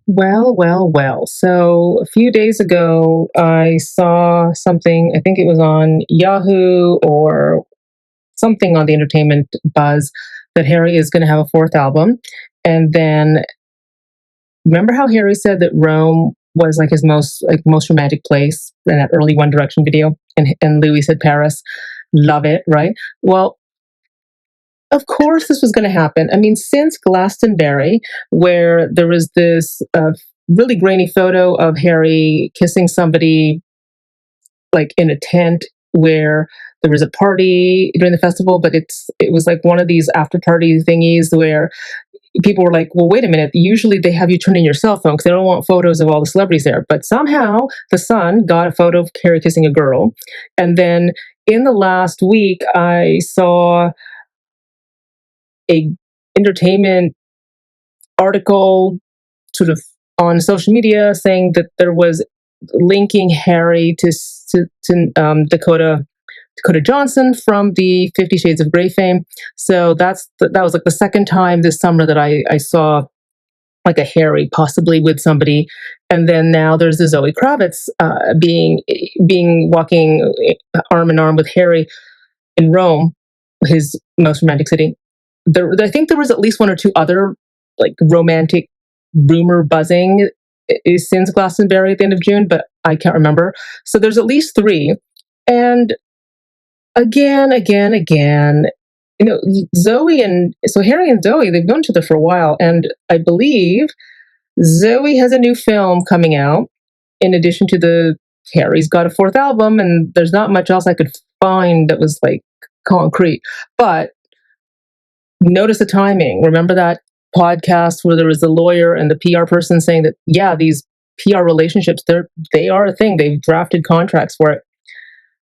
Well. So a few days ago, I saw something, I think it was on Yahoo or something on the entertainment buzz, that Harry is going to have a fourth album. And then remember how Harry said that Rome was like his most romantic place in that early One Direction video? And Louis said Paris. Love it, right? Well, of course, this was going to happen. I mean, since Glastonbury, where there was this really grainy photo of Harry kissing somebody like in a tent where there was a party during the festival, but it was like one of these after party thingies where people were like, well, wait a minute. Usually they have you turn in your cell phone because they don't want photos of all the celebrities there. But somehow the Sun got a photo of Harry kissing a girl. And then in the last week, I saw a entertainment article sort of on social media saying that there was linking Harry to Dakota Johnson from the 50 Shades of Grey fame. So that was like the second time this summer that I saw like a Harry possibly with somebody. And then now there's the Zoe Kravitz being walking arm in arm with Harry in Rome, his most romantic city. I think there was at least one or two other like romantic rumor buzzing since Glastonbury at the end of June, but I can't remember. So there's at least three. And again, Harry and Zoe, they've known each other for a while, and I believe Zoe has a new film coming out. In addition to the Harry's got a fourth album, and there's not much else I could find that was like concrete. But notice the timing. Remember that podcast where there was the lawyer and the PR person saying that, yeah, these PR relationships, they are a thing. They've drafted contracts for it.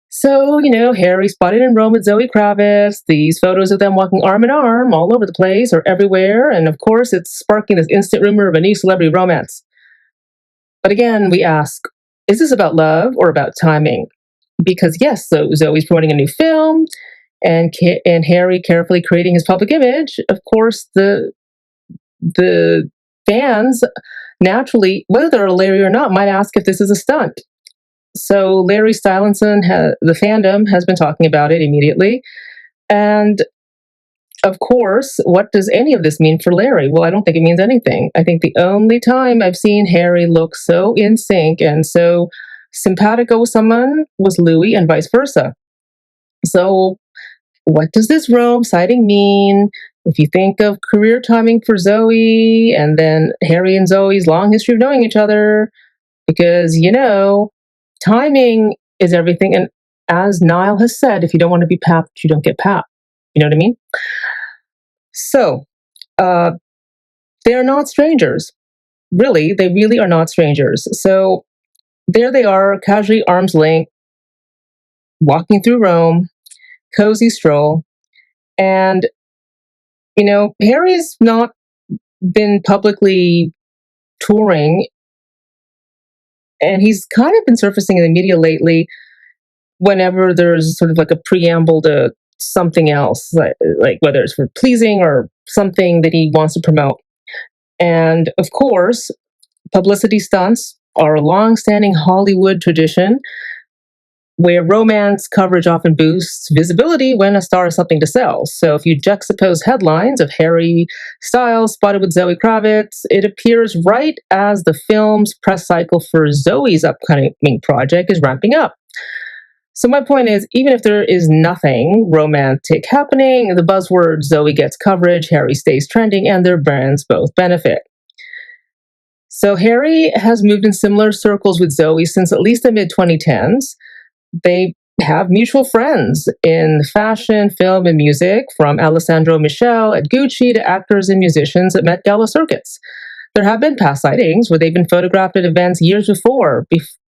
So, Harry spotted in Rome with Zoe Kravitz, these photos of them walking arm in arm all over the place or everywhere. And of course, it's sparking this instant rumor of a new celebrity romance. But again, we ask, is this about love or about timing? Because yes, so Zoe's promoting a new film, and Harry carefully creating his public image. Of course, the fans naturally, whether they're Larry or not, might ask if this is a stunt. So Larry Stylinson, the fandom, has been talking about it immediately. And of course, what does any of this mean for Larry? Well, I don't think it means anything. I think the only time I've seen Harry look so in sync and so simpatico with someone was Louis, and vice versa. So what does this Rome sighting mean? If you think of career timing for Zoe, and then Harry and Zoe's long history of knowing each other, because, timing is everything. And as Niall has said, if you don't want to be papped, you don't get papped. You know what I mean? So, they're not strangers. Really, they really are not strangers. So, there they are, casually arm's length, walking through Rome, cozy stroll. And, Harry's not been publicly touring, and he's kind of been surfacing in the media lately whenever there's sort of like a preamble to something else, like whether it's for pleasing or something that he wants to promote. And of course, publicity stunts are a long-standing Hollywood tradition where romance coverage often boosts visibility when a star has something to sell. So if you juxtapose headlines of Harry Styles spotted with Zoe Kravitz, it appears right as the film's press cycle for Zoe's upcoming project is ramping up. So my point is, even if there is nothing romantic happening, the buzzword Zoe gets coverage, Harry stays trending, and their brands both benefit. So Harry has moved in similar circles with Zoe since at least the mid-2010s. They have mutual friends in fashion, film, and music, from Alessandro Michele at Gucci to actors and musicians at Met Gala circuits. There have been past sightings where they've been photographed at events years before,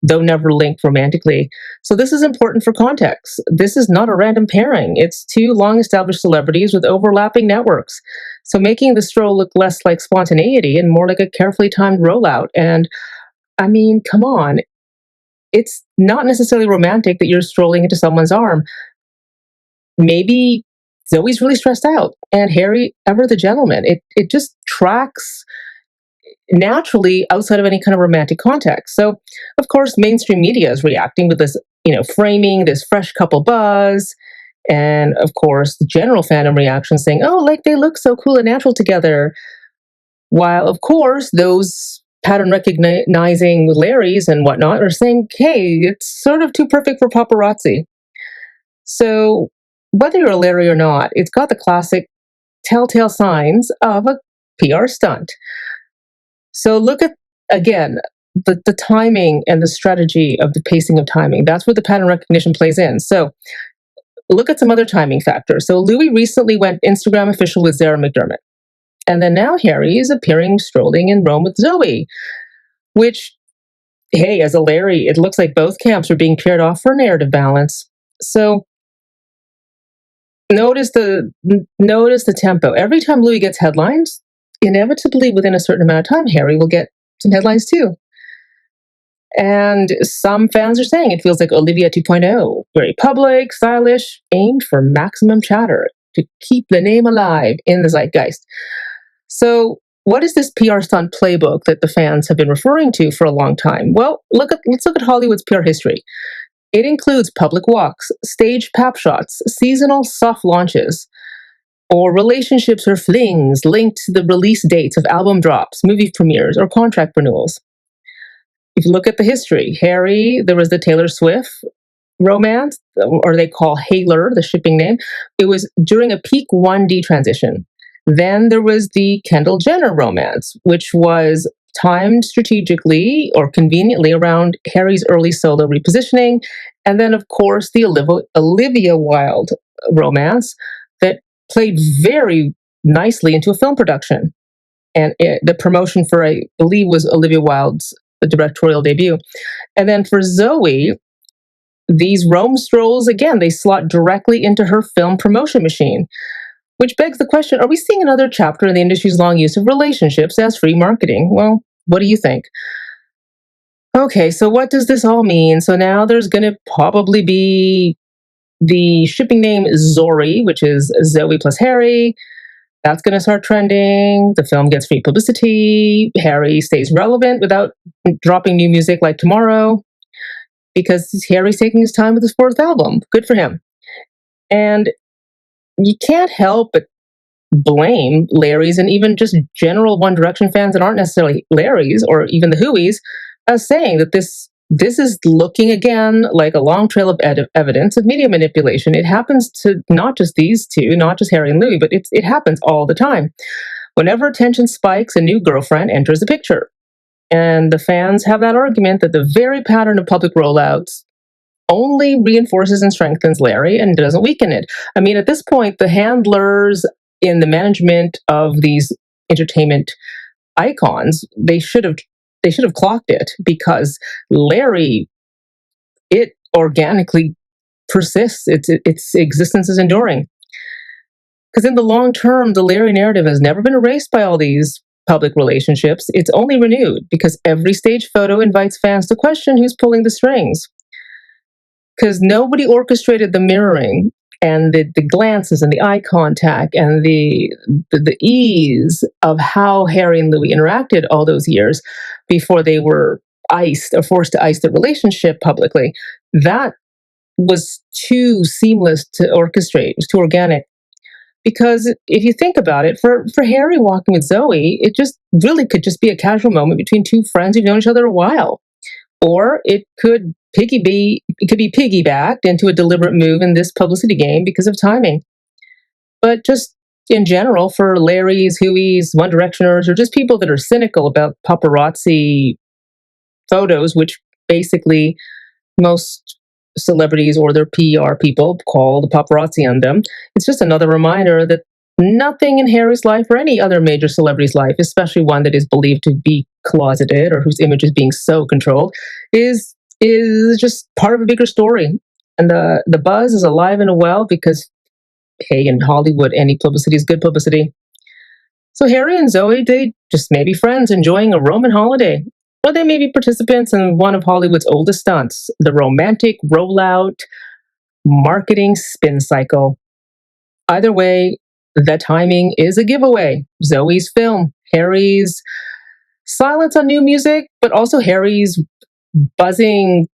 though never linked romantically. So this is important for context. This is not a random pairing. It's two long-established celebrities with overlapping networks. So making the stroll look less like spontaneity and more like a carefully timed rollout. And I mean, come on. It's not necessarily romantic that you're strolling into someone's arm. Maybe Zoe's really stressed out and Harry ever the gentleman. It just tracks naturally outside of any kind of romantic context. So, of course, mainstream media is reacting with this, framing this fresh couple buzz. And of course, the general fandom reaction saying, oh, like they look so cool and natural together. While, of course, those pattern recognizing Larrys and whatnot are saying, hey, it's sort of too perfect for paparazzi. So, whether you're a Larry or not, it's got the classic telltale signs of a PR stunt. So, look at, again, the timing and the strategy of the pacing of timing. That's where the pattern recognition plays in. So, look at some other timing factors. So, Louis recently went Instagram official with Sarah McDermott. And then now Harry is appearing strolling in Rome with Zoe, which, hey, as a Larry, it looks like both camps are being paired off for narrative balance. So notice the tempo. Every time Louis gets headlines, inevitably within a certain amount of time, Harry will get some headlines too. And some fans are saying it feels like Olivia 2.0, very public, stylish, aimed for maximum chatter to keep the name alive in the zeitgeist. So, what is this PR stunt playbook that the fans have been referring to for a long time? Well, let's look at Hollywood's PR history. It includes public walks, staged pap shots, seasonal soft launches, or relationships or flings linked to the release dates of album drops, movie premieres, or contract renewals. If you look at the history, Harry, there was the Taylor Swift romance, or they call Haler, the shipping name. It was during a peak 1D transition. Then there was the Kendall Jenner romance, which was timed strategically or conveniently around Harry's early solo repositioning. And then, of course, the Olivia Wilde romance that played very nicely into a film production. And the promotion for, I believe, was Olivia Wilde's directorial debut. And then for Zoe, these Rome strolls, again, they slot directly into her film promotion machine, which begs the question, are we seeing another chapter in the industry's long use of relationships as free marketing? Well, what do you think? Okay, so what does this all mean? So now there's going to probably be the shipping name Zorry, which is Zoe plus Harry. That's going to start trending. The film gets free publicity. Harry stays relevant without dropping new music like tomorrow because Harry's taking his time with his fourth album. Good for him. And you can't help but blame Larry's and even just general One Direction fans that aren't necessarily Larry's or even the Whoies as saying that this is looking again like a long trail of evidence of media manipulation. It happens to not just these two, not just Harry and Louis, but it happens all the time. Whenever attention spikes, a new girlfriend enters the picture. And the fans have that argument that the very pattern of public rollouts only reinforces and strengthens Larry and doesn't weaken it. I mean, at this point, the handlers in the management of these entertainment icons, they should have clocked it because Larry, it organically persists. Its existence is enduring. Because in the long term, the Larry narrative has never been erased by all these public relationships. It's only renewed because every stage photo invites fans to question who's pulling the strings. Because nobody orchestrated the mirroring and the glances and the eye contact and the ease of how Harry and Louis interacted all those years before they were iced or forced to ice the relationship publicly. That was too seamless to orchestrate. It was too organic. Because if you think about it, for Harry walking with Zoe, it just really could just be a casual moment between two friends who've known each other a while. Or it could be piggybacked into a deliberate move in this publicity game because of timing. But just in general, for Larry's, Whoies, One Directioners, or just people that are cynical about paparazzi photos, which basically most celebrities or their PR people call the paparazzi on them, it's just another reminder that nothing in Harry's life or any other major celebrity's life, especially one that is believed to be closeted or whose image is being so controlled, is just part of a bigger story. And the buzz is alive and well because, hey, in Hollywood, any publicity is good publicity. So Harry and Zoe, they just may be friends enjoying a Roman holiday. Or they may be participants in one of Hollywood's oldest stunts, the romantic rollout marketing spin cycle. Either way, the timing is a giveaway. Zoe's film, Harry's silence on new music, but also Harry's buzzing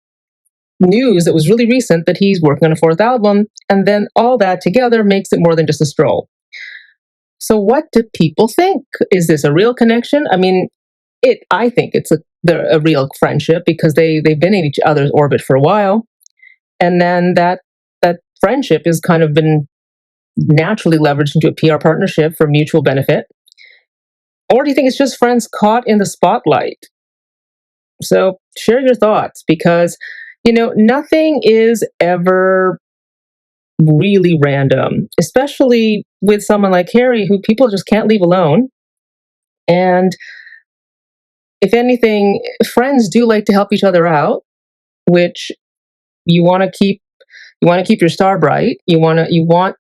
news that was really recent that he's working on a fourth album, and then all that together makes it more than just a stroll. So what do people think? Is this a real connection? I mean, I think it's a real friendship because they've been in each other's orbit for a while, and then that friendship has kind of been naturally leveraged into a PR partnership for mutual benefit. Or do you think it's just friends caught in the spotlight? So share your thoughts because, nothing is ever really random, especially with someone like Harry, who people just can't leave alone. And if anything, friends do like to help each other out, which you want to keep. You want to keep your star bright. You want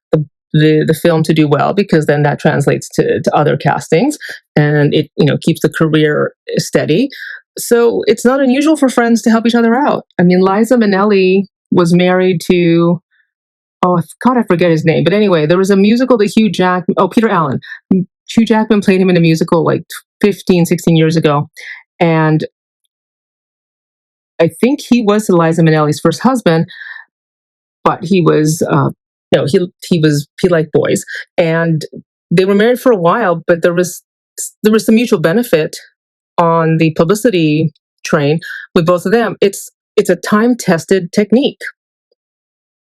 the film to do well because then that translates to other castings and it keeps the career steady. So it's not unusual for friends to help each other out. I mean, Liza Minnelli was married to, oh God, I forget his name, but anyway, there was a musical that Peter Allen. Hugh Jackman played him in a musical like 15, 16 years ago, and I think he was Liza Minnelli's first husband, but he was he liked boys, and they were married for a while, but there was some mutual benefit on the publicity train with both of them. It's a time tested technique.